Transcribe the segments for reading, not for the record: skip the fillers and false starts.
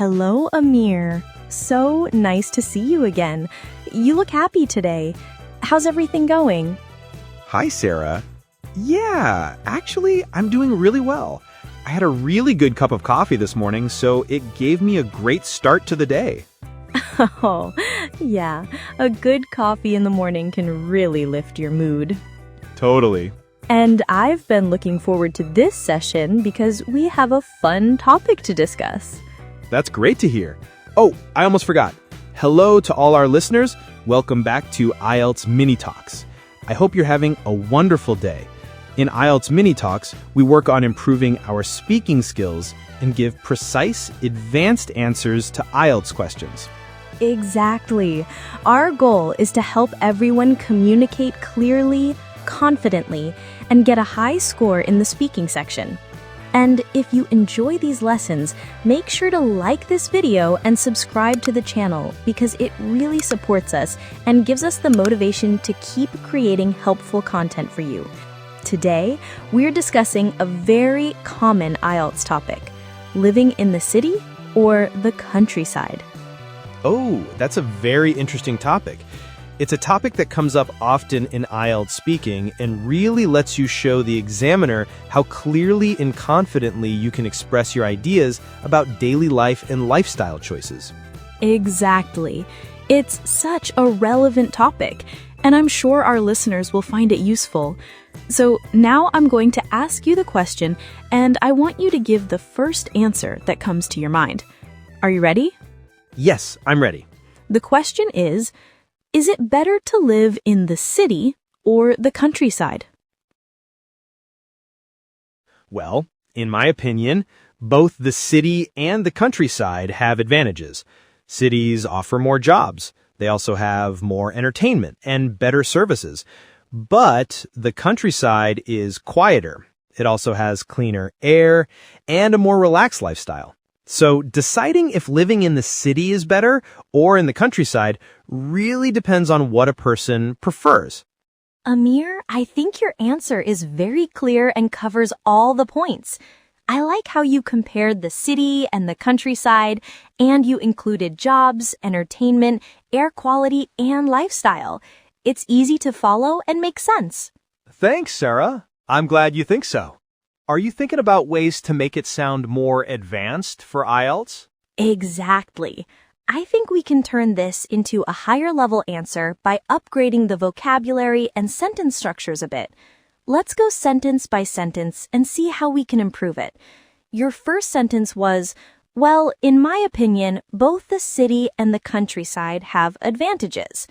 Hello, Amir. So nice to see you again. You look happy today. How's everything going? Hi, Sarah. Yeah, actually, I'm doing really well. I had a really good cup of coffee this morning, so it gave me a great start to the day. Oh, yeah. A good coffee in the morning can really lift your mood. Totally. And I've been looking forward to this session because we have a fun topic to discuss. That's great to hear. Oh, I almost forgot. Hello to all our listeners. Welcome back to IELTS Mini Talks. I hope you're having a wonderful day. In IELTS Mini Talks, we work on improving our speaking skills and give precise, advanced answers to IELTS questions. Exactly. Our goal is to help everyone communicate clearly, confidently, and get a high score in the speaking section. And if you enjoy these lessons, make sure to like this video and subscribe to the channel because it really supports us and gives us the motivation to keep creating helpful content for you. Today, we're discussing a very common IELTS topic, living in the city or the countryside. Oh, that's a very interesting topic. It's a topic that comes up often in IELTS speaking and really lets you show the examiner how clearly and confidently you can express your ideas about daily life and lifestyle choices. Exactly. It's such a relevant topic, and I'm sure our listeners will find it useful. So now I'm going to ask you the question, and I want you to give the first answer that comes to your mind. Are you ready? Yes, I'm ready. The question is it better to live in the city or the countryside? Well, in my opinion, both the city and the countryside have advantages. Cities offer more jobs. They also have more entertainment and better services. But the countryside is quieter. It also has cleaner air and a more relaxed lifestyle. So deciding if living in the city is better or in the countryside really depends on what a person prefers. Amir, I think your answer is very clear and covers all the points. I like how you compared the city and the countryside, and you included jobs, entertainment, air quality, and lifestyle. It's easy to follow and makes sense. Thanks, Sarah. I'm glad you think so. Are you thinking about ways to make it sound more advanced for IELTS? Exactly. I think we can turn this into a higher level answer by upgrading the vocabulary and sentence structures a bit. Let's go sentence by sentence and see how we can improve it. Your first sentence was, well, in my opinion, both the city and the countryside have advantages.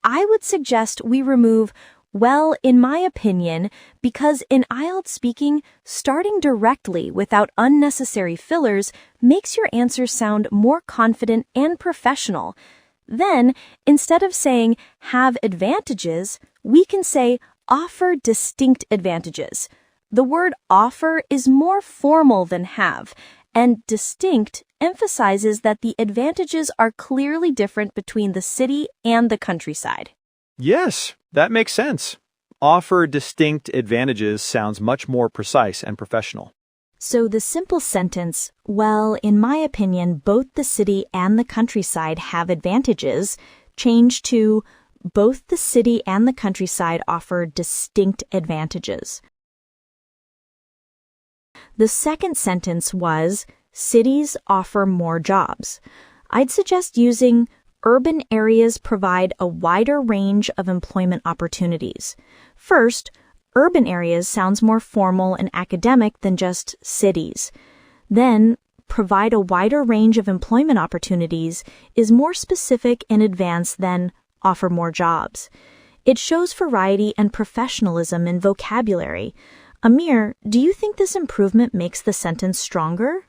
I would suggest we remove well, in my opinion, because in IELTS speaking, starting directly without unnecessary fillers makes your answer sound more confident and professional. Then, instead of saying have advantages, we can say offer distinct advantages. The word offer is more formal than have, and distinct emphasizes that the advantages are clearly different between the city and the countryside. Yes, that makes sense. Offer distinct advantages sounds much more precise and professional. So the simple sentence, well, in my opinion, both the city and the countryside have advantages, changed to both the city and the countryside offer distinct advantages. The second sentence was, cities offer more jobs. I'd suggest using urban areas provide a wider range of employment opportunities. First, urban areas sounds more formal and academic than just cities. Then, provide a wider range of employment opportunities is more specific and advanced than offer more jobs. It shows variety and professionalism in vocabulary. Amir, do you think this improvement makes the sentence stronger?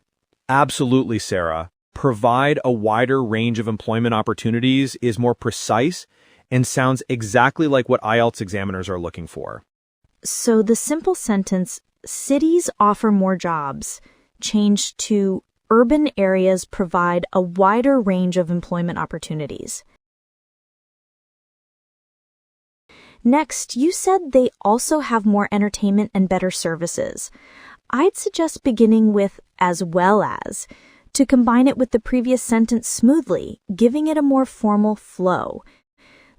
Absolutely, Sarah. Provide a wider range of employment opportunities is more precise and sounds exactly like what IELTS examiners are looking for. So the simple sentence, cities offer more jobs, changed to urban areas provide a wider range of employment opportunities. Next, you said they also have more entertainment and better services. I'd suggest beginning with as well as to combine it with the previous sentence smoothly, giving it a more formal flow.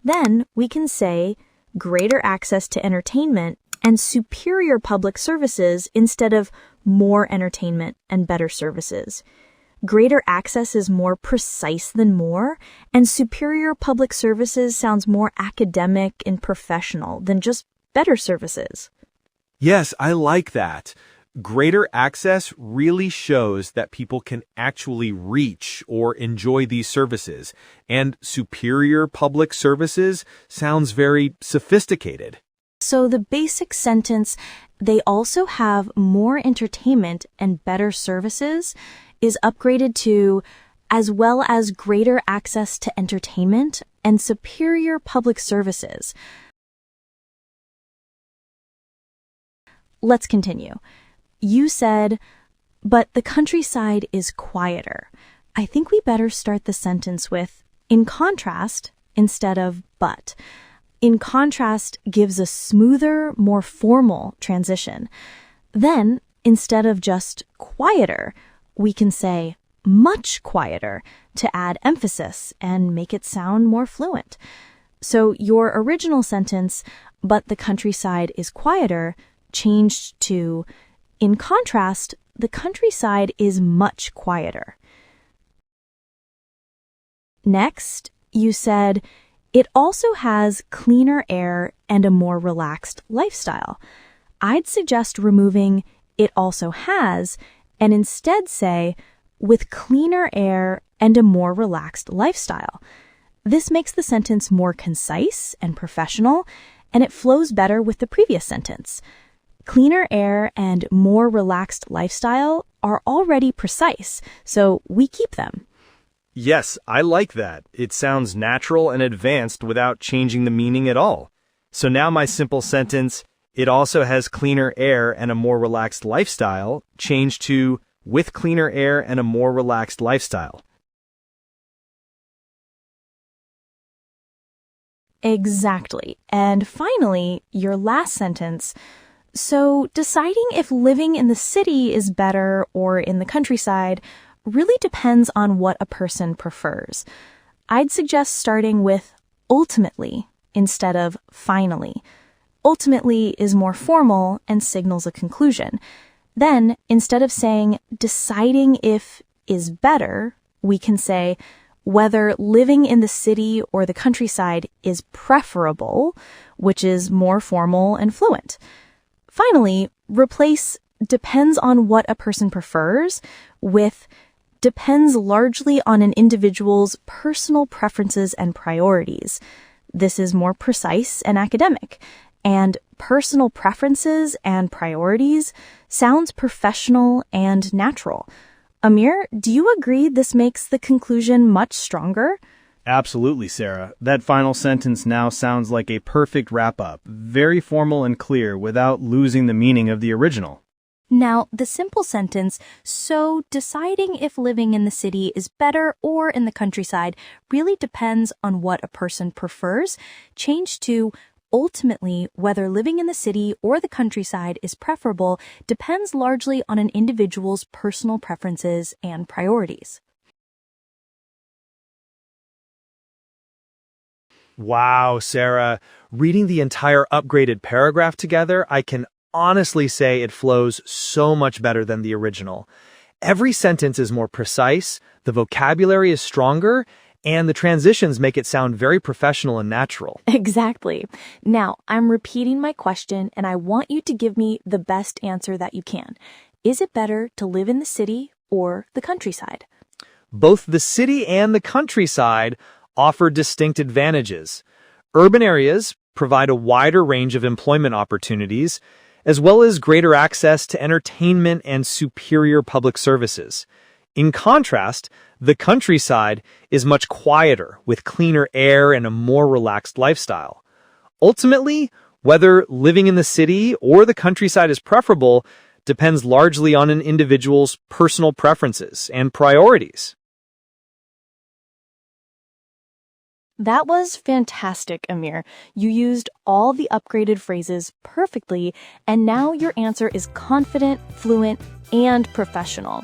Then we can say greater access to entertainment and superior public services instead of more entertainment and better services. Greater access is more precise than more, and superior public services sounds more academic and professional than just better services. Yes, I like that. Greater access really shows that people can actually reach or enjoy these services, and superior public services sounds very sophisticated. So the basic sentence, they also have more entertainment and better services, is upgraded to as well as greater access to entertainment and superior public services. Let's continue. You said, but the countryside is quieter. I think we better start the sentence with in contrast instead of but. In contrast gives a smoother, more formal transition. Then, instead of just quieter, we can say much quieter to add emphasis and make it sound more fluent. So your original sentence, but the countryside is quieter, changed to, in contrast, the countryside is much quieter. Next, you said, it also has cleaner air and a more relaxed lifestyle. I'd suggest removing it also has and instead say, with cleaner air and a more relaxed lifestyle. This makes the sentence more concise and professional, and it flows better with the previous sentence. Cleaner air and more relaxed lifestyle are already precise, so we keep them. Yes, I like that. It sounds natural and advanced without changing the meaning at all. So now my simple sentence, it also has cleaner air and a more relaxed lifestyle, changed to with cleaner air and a more relaxed lifestyle. Exactly. And finally, your last sentence. So deciding if living in the city is better or in the countryside really depends on what a person prefers. I'd suggest starting with ultimately instead of finally. Ultimately is more formal and signals a conclusion. Then, instead of saying deciding if is better, we can say whether living in the city or the countryside is preferable, which is more formal and fluent. Finally, replace depends on what a person prefers with depends largely on an individual's personal preferences and priorities. This is more precise and academic. And personal preferences and priorities sounds professional and natural. Amir, do you agree this makes the conclusion much stronger? Absolutely, Sarah. That final sentence now sounds like a perfect wrap-up, very formal and clear without losing the meaning of the original. Now, the simple sentence, so deciding if living in the city is better or in the countryside really depends on what a person prefers, changed to ultimately, whether living in the city or the countryside is preferable depends largely on an individual's personal preferences and priorities. Wow, Sarah. Reading the entire upgraded paragraph together, I can honestly say it flows so much better than the original. Every sentence is more precise, the vocabulary is stronger, and the transitions make it sound very professional and natural. Exactly. Now, I'm repeating my question, and I want you to give me the best answer that you can. Is it better to live in the city or the countryside? Both the city and the countryside offer distinct advantages. Urban areas provide a wider range of employment opportunities, as well as greater access to entertainment and superior public services. In contrast, the countryside is much quieter, with cleaner air and a more relaxed lifestyle. Ultimately, whether living in the city or the countryside is preferable depends largely on an individual's personal preferences and priorities. That was fantastic, Amir. You used all the upgraded phrases perfectly, and now your answer is confident, fluent, and professional.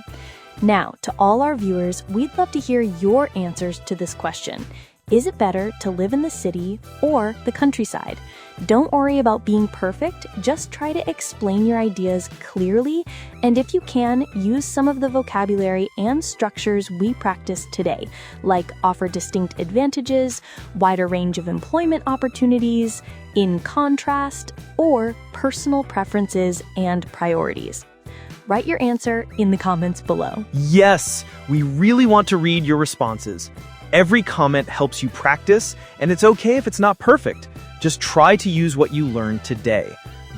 Now, to all our viewers, we'd love to hear your answers to this question. Is it better to live in the city or the countryside? Don't worry about being perfect, just try to explain your ideas clearly, and if you can, use some of the vocabulary and structures we practiced today, like offer distinct advantages, wider range of employment opportunities, in contrast, or personal preferences and priorities. Write your answer in the comments below. Yes, we really want to read your responses. Every comment helps you practice, and it's okay if it's not perfect. Just try to use what you learned today.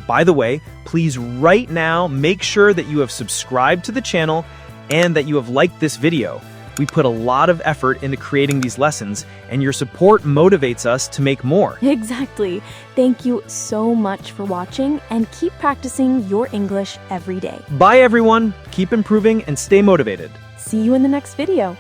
By the way, please right now make sure that you have subscribed to the channel and that you have liked this video. We put a lot of effort into creating these lessons, and your support motivates us to make more. Exactly. Thank you so much for watching, and keep practicing your English every day. Bye everyone, keep improving and stay motivated. See you in the next video.